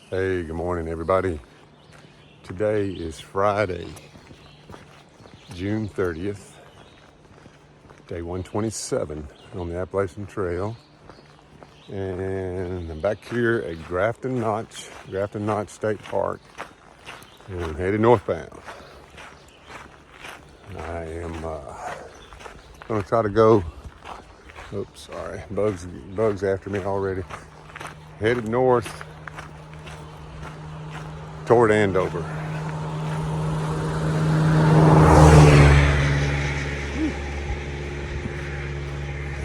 Hey, good morning, everybody. Today is Friday, June 30th, day 127 on the Appalachian Trail. And I'm back here at Grafton Notch State Park, and I'm headed northbound. I am going to try to go, oops, sorry, bugs after me already. Headed north toward Andover.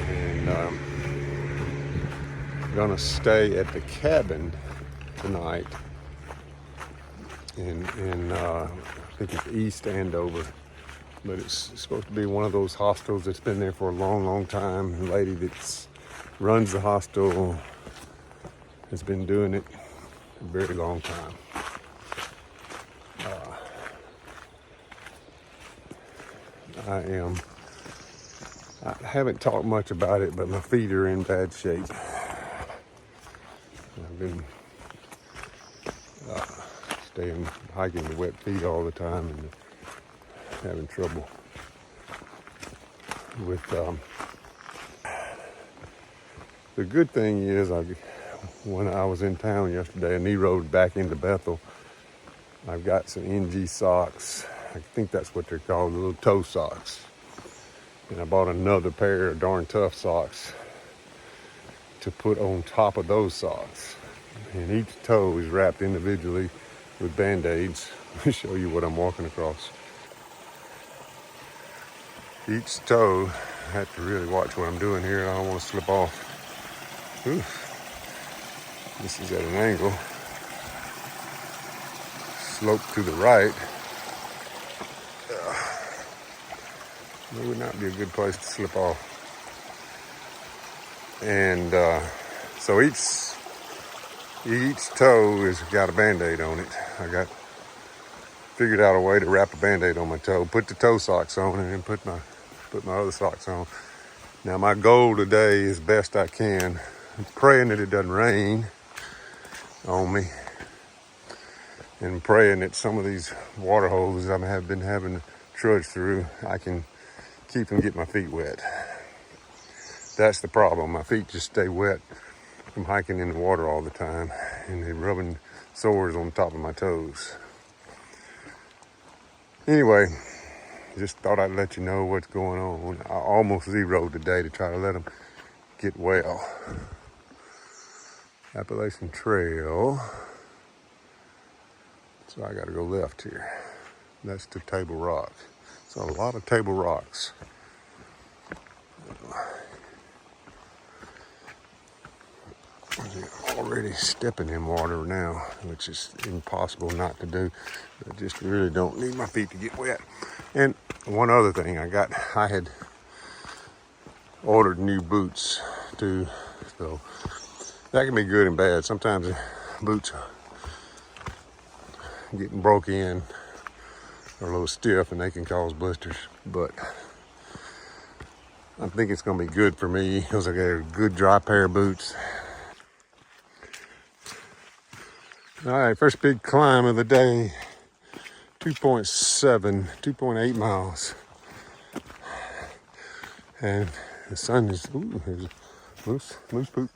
And I'm gonna stay at the cabin tonight in I think it's East Andover, but it's supposed to be one of those hostels that's been there for a long time. The lady that runs the hostel has been doing it a very long time. I haven't talked much about it, but my feet are in bad shape. I've been staying hiking with wet feet all the time and having trouble with the good thing is when I was in town yesterday and he rode back into Bethel, I've got some NG socks. I think that's what they're called, the little toe socks. And I bought another pair of darn tough socks to put on top of those socks. And each toe is wrapped individually with Band-Aids. Let me show you what I'm walking across. Each toe, I have to really watch what I'm doing here. I don't want to slip off. Oof. This is at an angle. Slope to the right. It would not be a good place to slip off. And so each toe has got a Band-Aid on it. I figured out a way to wrap a Band-Aid on my toe, put the toe socks on, and then put my other socks on. Now my goal today is best I can. I'm praying that it doesn't rain on me, and praying that some of these water holes I have been having to trudge through, I can keep from getting my feet wet. That's the problem. My feet just stay wet from hiking in the water all the time, and they're rubbing sores on the top of my toes. Anyway, just thought I'd let you know what's going on. I almost zeroed today to try to let them get well. Appalachian Trail. So I got to go left here. That's the Table Rock. So a lot of Table Rocks. I'm already stepping in water now, which is impossible not to do. I just really don't need my feet to get wet. And one other thing, I had ordered new boots too, so that can be good and bad. Sometimes the boots getting broke in are a little stiff and they can cause blisters, but I think it's gonna be good for me because I got a good dry pair of boots. All right, first big climb of the day, 2.8 miles. And the sun is, there's a moose poop.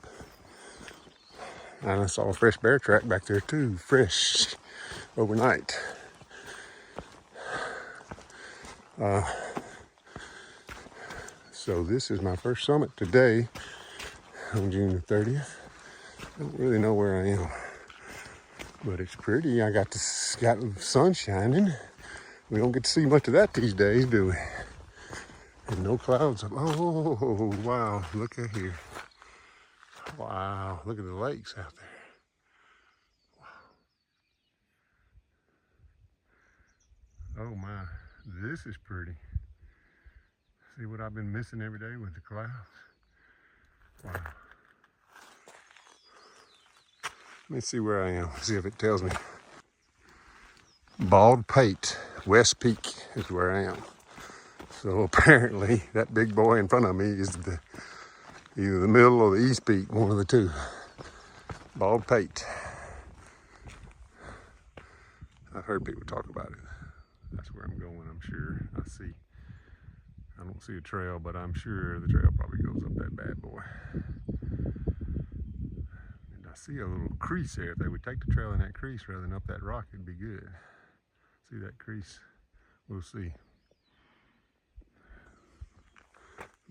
And I saw a fresh bear track back there too, fresh overnight. So this is my first summit today on June the 30th. I don't really know where I am, but it's pretty. I got the sun shining. We don't get to see much of that these days, do we? And no clouds. Oh, wow, look at here. Wow, look at the lakes out there. Wow. Oh my, this is pretty. See what I've been missing every day with the clouds? Wow. Let me see where I am, see if it tells me. Bald Pate, West Peak is where I am. So apparently that big boy in front of me is either the middle or the East Peak, one of the two. Bald Pate. I've heard people talk about it. That's where I'm going, I'm sure. I don't see a trail, but I'm sure the trail probably goes up that bad boy. And I see a little crease there. If they would take the trail in that crease rather than up that rock, it'd be good. See that crease? We'll see.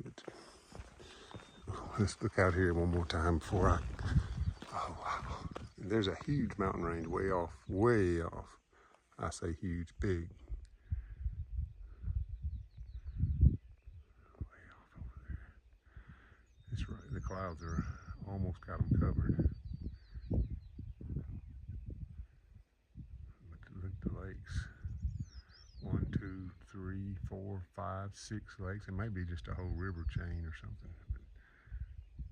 But, let's look out here one more time before I... Oh, wow. And there's a huge mountain range way off, way off. I say huge, big. Way off over there. It's right, the clouds are almost got them covered. Look at the lakes. 1, 2, 3, 4, 5, 6 lakes. It may be just a whole river chain or something.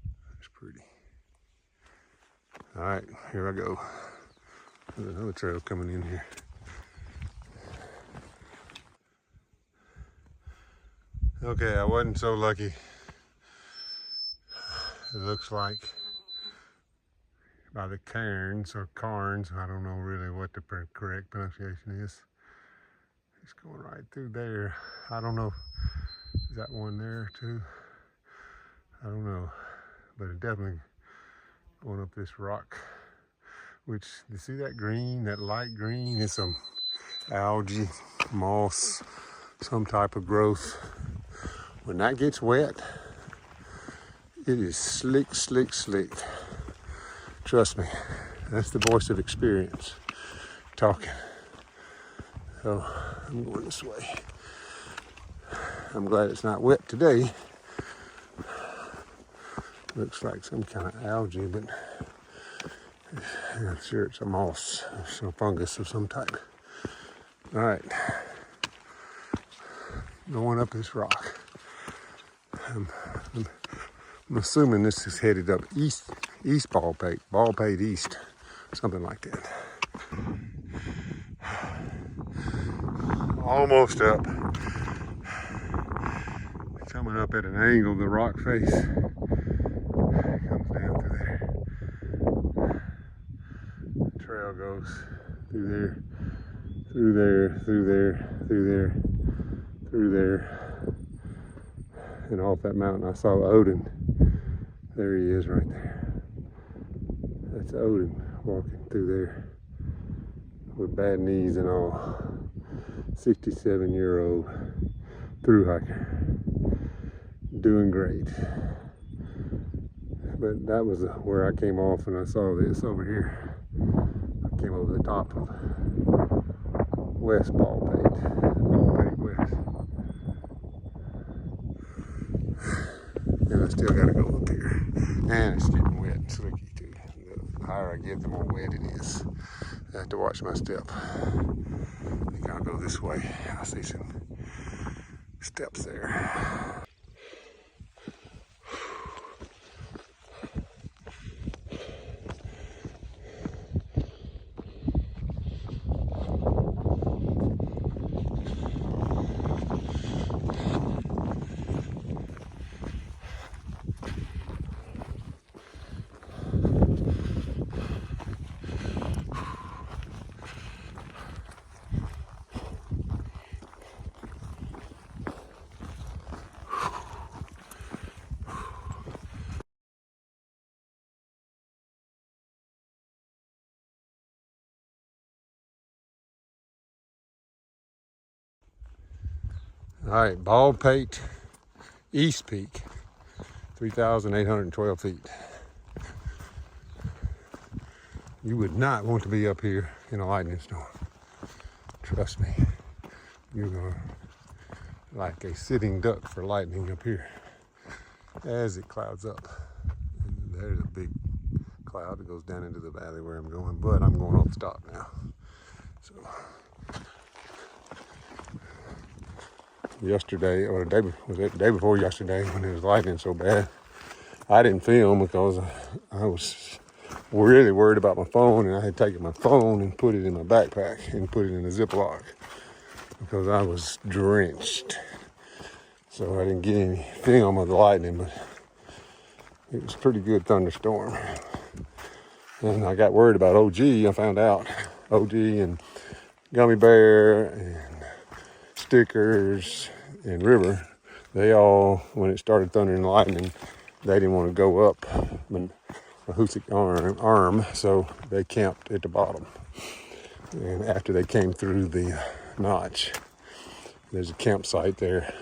But it's pretty. All right, here I go. There's another trail coming in here. Okay, I wasn't so lucky. It looks like by the cairns or carns, I don't know really what the correct pronunciation is. It's going right through there. I don't know, is that one there too? I don't know, but it definitely going up this rock, which, you see that green, that light green? It's some algae, moss, some type of growth. When that gets wet, it is slick, slick, slick. Trust me, that's the voice of experience talking. So I'm going this way. I'm glad it's not wet today. Looks like some kind of algae, but I'm sure it's a moss, some fungus of some type. All right, going up this rock. I'm assuming this is headed up east Baldpate East, something like that. Almost up. Coming up at an angle, the rock face comes down through there. The trail goes through there, through there, through there, through there, through there. And off that mountain I saw Odin. There he is right there. That's Odin walking through there with bad knees and all. 67-year-old through hiker. Doing great. But that was where I came off and I saw this over here. I came over the top of West Baldpate West. And I still gotta go up here. And it's getting wet and slicky too. The higher I get, the more wet it is. I have to watch my step. I think I'll go this way. I see some steps there. All right, Baldpate East Peak, 3,812 feet. You would not want to be up here in a lightning storm. Trust me, you're gonna like a sitting duck for lightning up here as it clouds up. And there's a big cloud that goes down into the valley where I'm going, but I'm going off the top now. So yesterday, or the day before yesterday, when it was lightning so bad, I didn't film because I was really worried about my phone, and I had taken my phone and put it in my backpack and put it in a Ziploc because I was drenched. So I didn't get any film of the lightning, but it was a pretty good thunderstorm. And I got worried about OG. I found out OG and Gummy Bear and Stickers and River, they all, when it started thundering and lightning, they didn't want to go up Mahoosic arm, so they camped at the bottom. And after they came through the notch, there's a campsite there.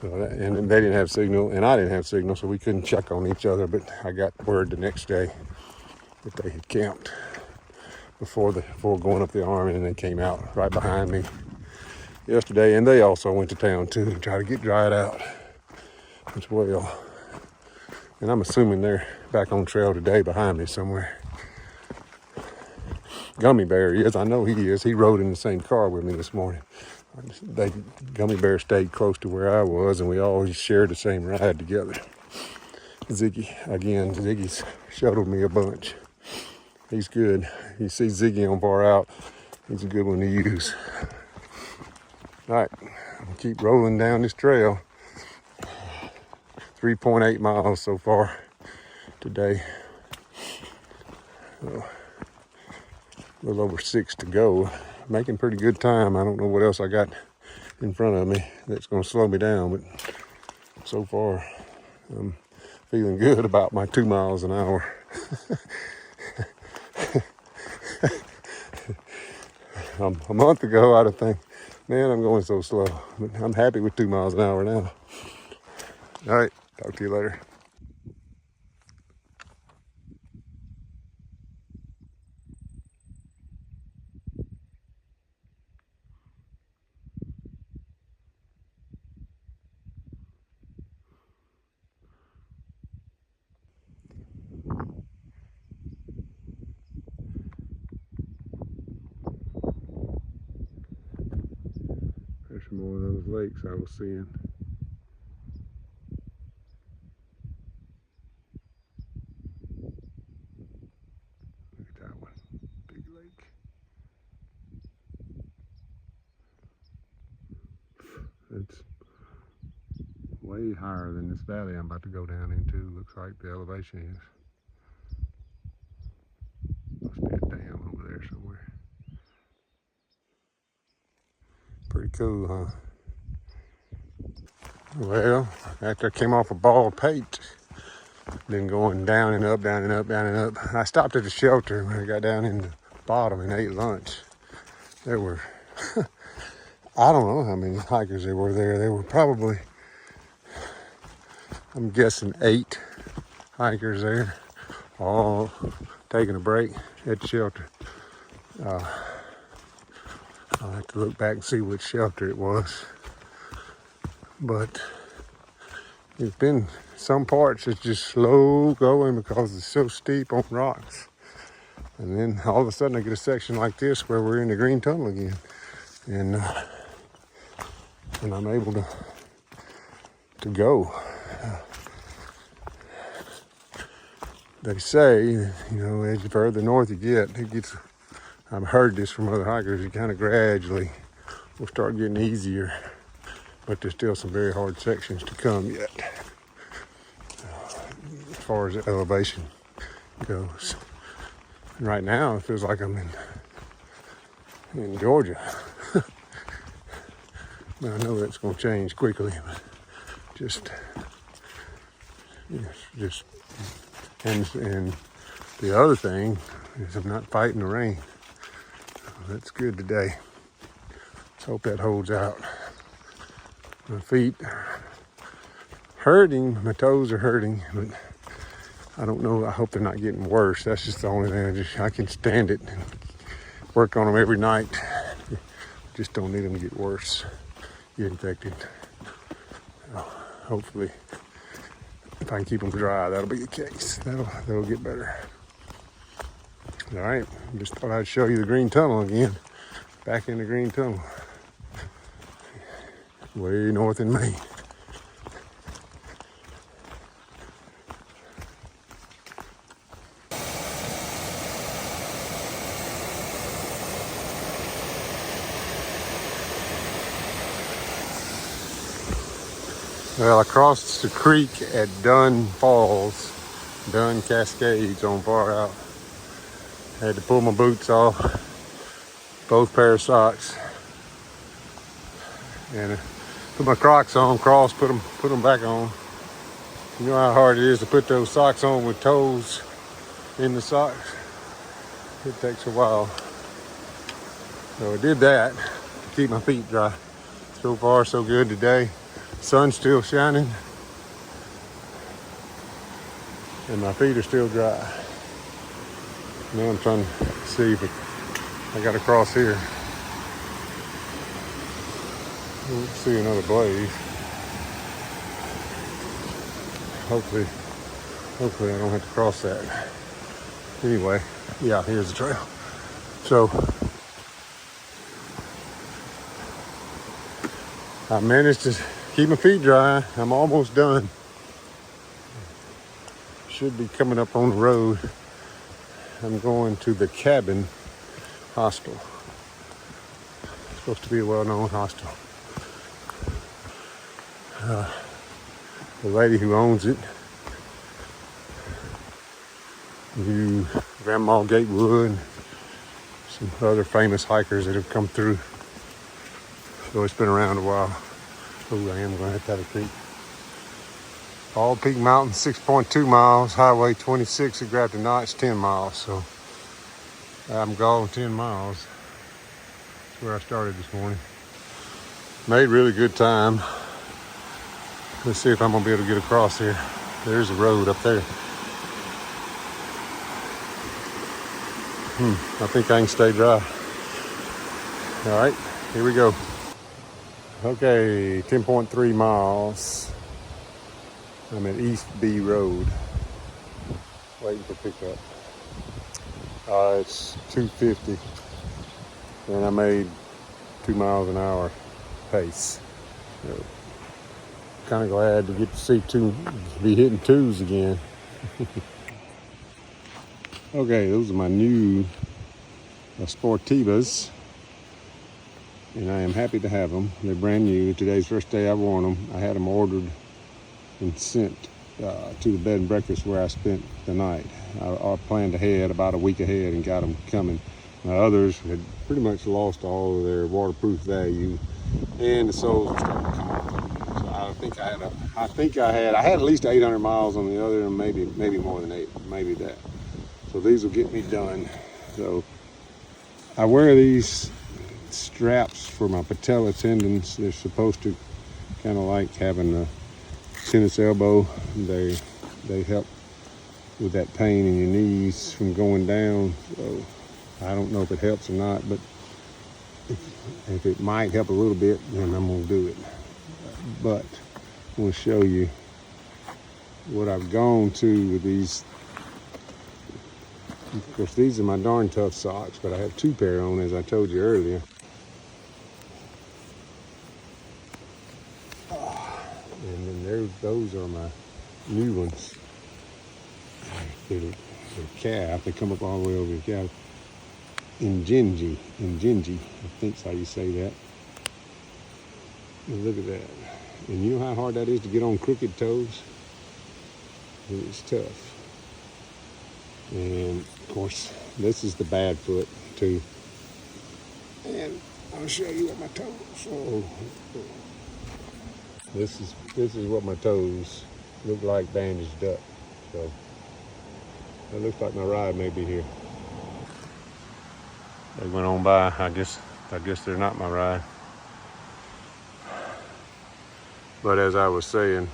And they didn't have signal, and I didn't have signal, so we couldn't check on each other. But I got word the next day that they had camped before going up the arm, and they came out right behind me yesterday. And they also went to town too to try to get dried out as well. And I'm assuming they're back on trail today behind me somewhere. Gummy Bear is. I know he is. He rode in the same car with me this morning. Gummy Bear stayed close to where I was, and we always shared the same ride together. Ziggy's shuttled me a bunch. He's good. You see Ziggy on far out, he's a good one to use. All right, I'll keep rolling down this trail. 3.8 miles so far today. A little over 6 to go. Making pretty good time. I don't know what else I got in front of me that's going to slow me down, but so far I'm feeling good about my 2 miles an hour. A month ago I'd have think, man, I'm going so slow, but I'm happy with 2 miles an hour now. All right, talk to you later. There's some more of those lakes I was seeing. Look at that one, big lake. It's way higher than this valley I'm about to go down into. Looks like the elevation is. Must be a dam over there somewhere. Pretty cool, huh? Well, after I came off a bald pate, been going down and up, down and up, down and up. I stopped at the shelter when I got down in the bottom and ate lunch. There were, I don't know how many hikers there were there. There were probably, I'm guessing 8 hikers there, all taking a break at the shelter. I'll have to look back and see which shelter it was. But it's been some parts it's just slow going because it's so steep on rocks. And then all of a sudden I get a section like this where we're in the green tunnel again. And I'm able to go. They say, as the further north you get, I've heard this from other hikers, it kind of gradually will start getting easier. But there's still some very hard sections to come yet, as far as the elevation goes. And right now, it feels like I'm in Georgia. I know that's going to change quickly, but and the other thing is I'm not fighting the rain. That's good today. Let's hope that holds out. My feet are hurting, my toes are hurting, but I don't know, I hope they're not getting worse. That's just the only thing, I can stand it and work on them every night. Just don't need them to get worse, get infected. Hopefully, if I can keep them dry, that'll be the case. That'll get better. All right, just thought I'd show you the green tunnel again. Back in the green tunnel. Way north in Maine. Well, I crossed the creek at Dunn Cascades on far out. Had to pull my boots off both pair of socks, and put my Crocs on, put them back on. You know how hard it is to put those socks on with toes in the socks? It takes a while. So I did that to keep my feet dry. So far, so good today. Sun's still shining, and my feet are still dry. Now I'm trying to see if I got to cross here. We'll see another blaze. Hopefully I don't have to cross that. Anyway, yeah, here's the trail. So I managed to keep my feet dry. I'm almost done. Should be coming up on the road. I'm going to the Cabin Hostel. It's supposed to be a well-known hostel. The lady who owns it, Grandma Gatewood, some other famous hikers that have come through. So it's been around a while. Oh, I am going to have a creek. All Peak Mountain, 6.2 miles. Highway 26 at Grafton Notch, 10 miles. So I'm going 10 miles. That's where I started this morning. Made really good time. Let's see if I'm gonna be able to get across here. There's a road up there. I think I can stay dry. All right, here we go. Okay, 10.3 miles. I'm at East B Road, waiting for pickup. It's 2:50, and I made 2 miles an hour pace. So, kind of glad to get to see be hitting twos again. Okay, those are my new Sportivas, and I am happy to have them. They're brand new. Today's the first day I've worn them. I had them ordered and sent to the bed and breakfast where I spent the night. I planned ahead, about a week ahead, and got them coming. My others had pretty much lost all of their waterproof value, and the soles were starting to come off. So I had at least 800 miles on the other, and maybe more than 8, maybe that. So these will get me done. So I wear these straps for my patella tendons. They're supposed to kind of like having a tennis elbow. They help with that pain in your knees from going down. So I don't know if it helps or not, but if it might help a little bit, then I'm gonna do it. But I want to show you what I've gone to with these. Of course, these are my darn tough socks, but I have 2 pair on, as I told you earlier. And then those are my new ones. They're calf. They come up all the way over the calf. Ingingi, I think's how you say that. And look at that. And you know how hard that is to get on crooked toes? It's tough. And of course, this is the bad foot too. And I'll show you what my toes. Oh, this is what my toes look like bandaged up. So it looks like my ride may be here. They went on by. I guess they're not my ride. But as I was saying,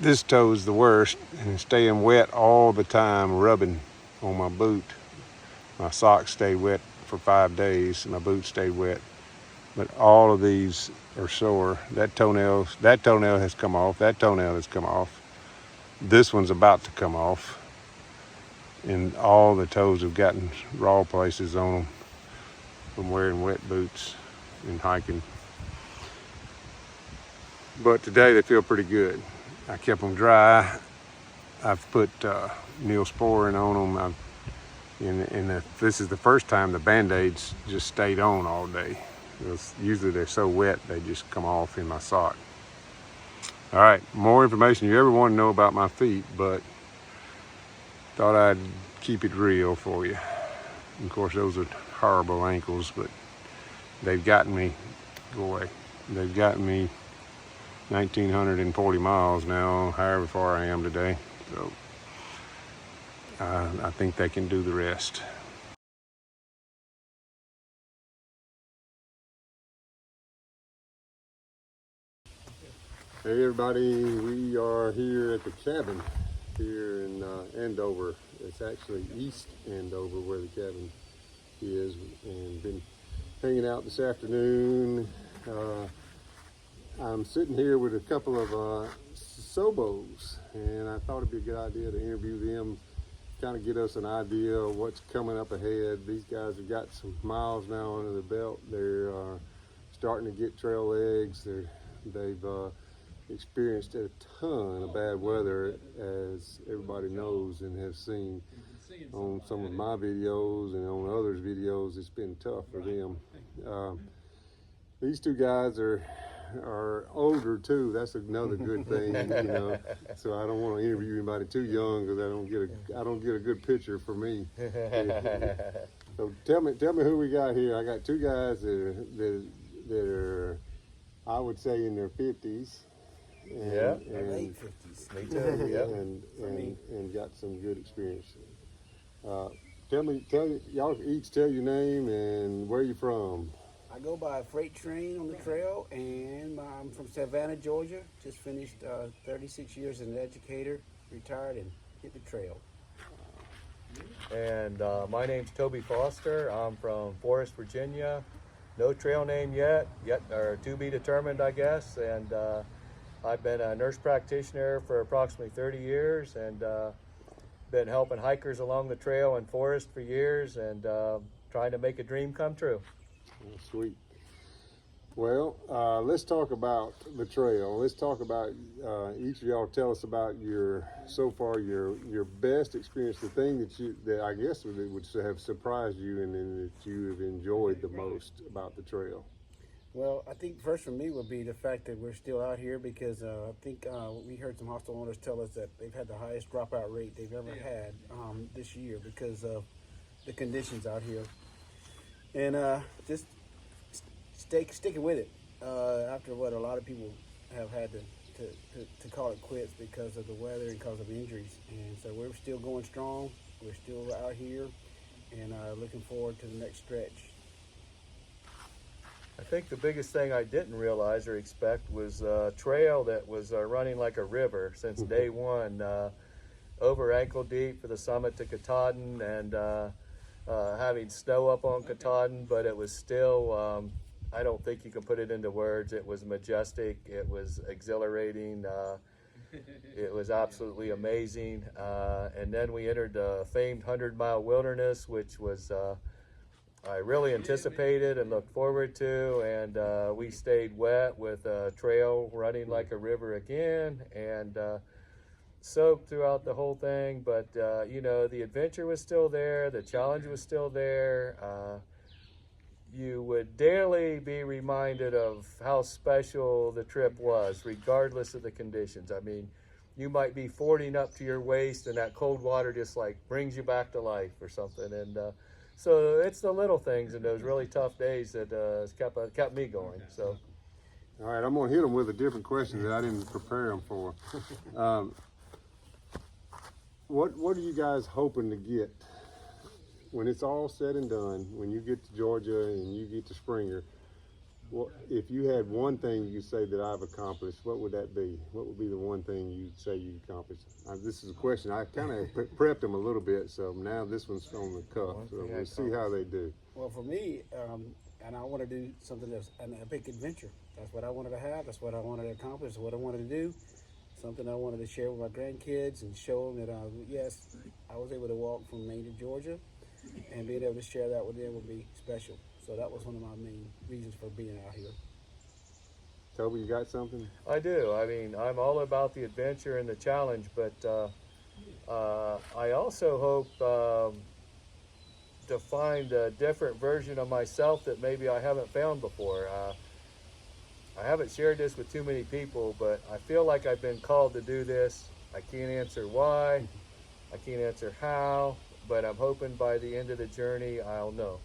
this toe is the worst, and staying wet all the time, rubbing on my boot. My socks stayed wet for 5 days, and my boots stayed wet. But all of these are sore. That toenail has come off. That toenail has come off. This one's about to come off. And all the toes have gotten raw places on them from wearing wet boots and hiking. But today they feel pretty good. I kept them dry. I've put Neosporin on them. And this is the first time the Band-Aids just stayed on all day. Usually they're so wet they just come off in my sock. All right, more information you ever want to know about my feet, but thought I'd keep it real for you. And of course, those are horrible ankles, but they've gotten me, go away, they've gotten me 1,940 miles now, however far I am today. So I think they can do the rest. Hey everybody, we are here at the cabin here in Andover. It's actually East Andover where the cabin is, and been hanging out this afternoon. I'm sitting here with a couple of SOBOs, and I thought it'd be a good idea to interview them, kind of get us an idea of what's coming up ahead. These guys have got some miles now under their belt. They're starting to get trail legs. They've experienced a ton of bad weather, as everybody knows and have seen on some of my videos and on others' videos. It's been tough for them. These two guys are older too. That's another good thing, you know. So I don't want to interview anybody too young, because I don't get a good picture for me. So tell me who we got here. I got two guys that are I would say in their 50s. And late 50s. Me too. Yeah. And got some good experience. Y'all each tell your name and where you're from. I go by Freight Train on the trail, and I'm from Savannah, Georgia. Just finished 36 years as an educator, retired, and hit the trail. And my name's Toby Foster. I'm from Forest, Virginia. No trail name yet, or to be determined, I guess. And I've been a nurse practitioner for approximately 30 years, and been helping hikers along the trail and forest for years, and trying to make a dream come true. Oh, sweet. Well, let's talk about the trail. Let's talk about each of y'all. Tell us about your best experience, the thing that I guess would have surprised you and that you have enjoyed the most about the trail. Well, I think first for me would be the fact that we're still out here, because I think we heard some hostel owners tell us that they've had the highest dropout rate they've ever had this year because of the conditions out here. And just sticking with it after what a lot of people have had to call it quits because of the weather and because of injuries. And so we're still going strong. We're still out here, and looking forward to the next stretch. I think the biggest thing I didn't realize or expect was a trail that was running like a river since day one, over ankle deep for the summit to Katahdin, and having snow up on Katahdin, but it was still, I don't think you can put it into words. It was majestic, it was exhilarating, it was absolutely amazing. And then we entered the famed 100-mile wilderness, which was I really anticipated and looked forward to, and we stayed wet with a trail running like a river again, and soaked throughout the whole thing. But you know, the adventure was still there, the challenge was still there. You would daily be reminded of how special the trip was, regardless of the conditions. I mean, you might be fording up to your waist, and that cold water just like brings you back to life or something. And so it's the little things in those really tough days that kept me going. So, all right, I'm gonna hit them with a different question that I didn't prepare them for. What are you guys hoping to get when it's all said and done? When you get to Georgia and you get to Springer, if you had one thing you say that I've accomplished, what would that be? What would be the one thing you'd say you accomplished? This is a question. I kind of prepped them a little bit, so now this one's on the cuff. So we'll see how they do. Well, for me, and I want to do something that's an epic adventure. That's what I wanted to have. That's what I wanted to accomplish. What I wanted to do. Something I wanted to share with my grandkids and show them that, yes, I was able to walk from Maine to Georgia, and being able to share that with them would be special. So that was one of my main reasons for being out here. Toby, you got something? I do. I mean, I'm all about the adventure and the challenge, but I also hope to find a different version of myself that maybe I haven't found before. I haven't shared this with too many people, but I feel like I've been called to do this. I can't answer why, I can't answer how, but I'm hoping by the end of the journey I'll know.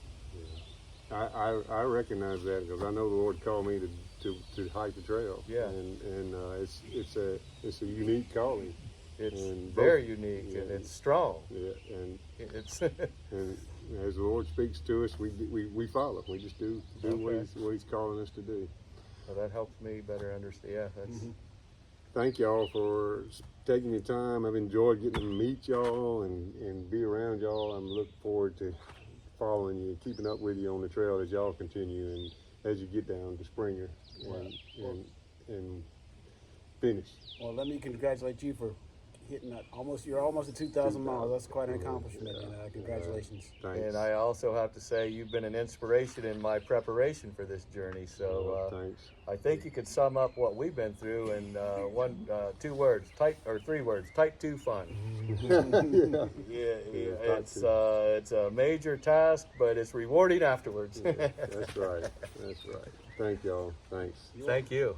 I recognize that because I know the Lord called me to hike the trail. Yeah. And it's a unique calling. It's And very unique, and it's strong. Yeah, and It's and as the Lord speaks to us, we follow. We just do what He's calling us to do. well, that helps me better understand. Yeah, that's Thank y'all for taking your time. I've enjoyed getting to meet y'all and be around y'all. I'm looking forward to following you, keeping up with you on the trail as y'all continue and as you get down to Springer and finish. Well, let me congratulate you for hitting that you're almost at 2,000 miles. That's quite an accomplishment, and congratulations. Thanks. And I also have to say you've been an inspiration in my preparation for this journey. So Thanks. I think you could sum up what we've been through in three words: type 2 fun. It's a major task, but it's rewarding afterwards. That's right. Thank y'all. Thanks. Thank you.